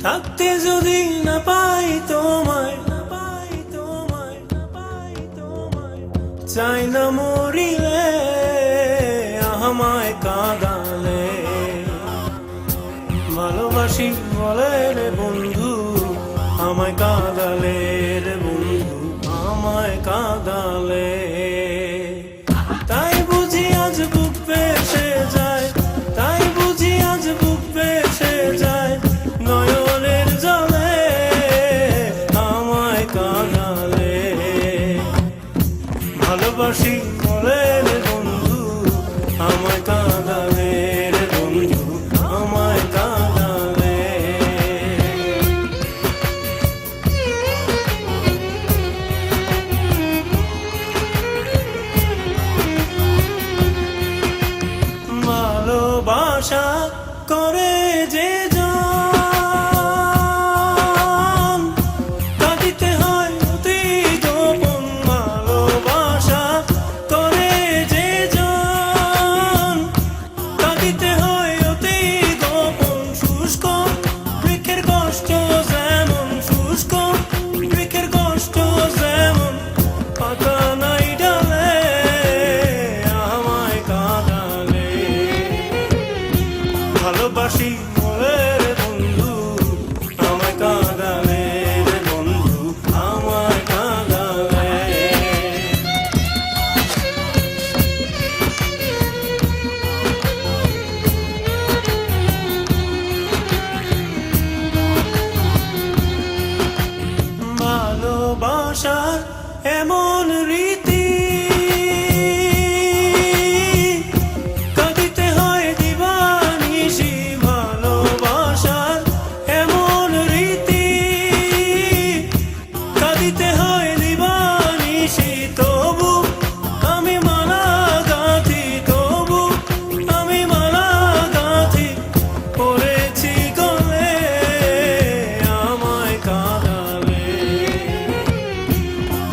থাকতে যদি না পাই তোমায়, চাই না মরিলে আমায় কাঁদালে। ভালোবাসি বলে রে বন্ধু আমায় কাঁদালে, রে বন্ধু আমায় কাঁদালে। তাই বুঝি আজ বুক ভেসে যায়, তাই বুঝি আজ বুক ভেসে যায় নয়নের জলে আমায় কাঁদালে। ভালোবাসি বলে রে বন্ধু আমায় কাঁদালে, রে বন্ধু আমায় কাঁদালে। ভালোবাসা করে যে ভালোবাসি বলে রে বন্ধু আমায় কাঁদালে, রে বন্ধু আমায় কাঁদালে। ভালোবাসার এমন রীতি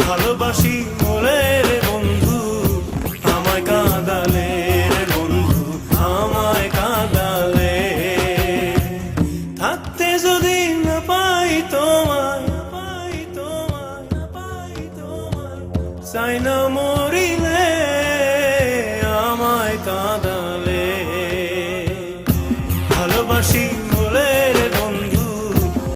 ভালোবাসি বলে রে বন্ধু আমায় কাঁদালে, রে বন্ধু আমায় কাঁদালে। থাকতে যদি না পাই তোমায়, চাই না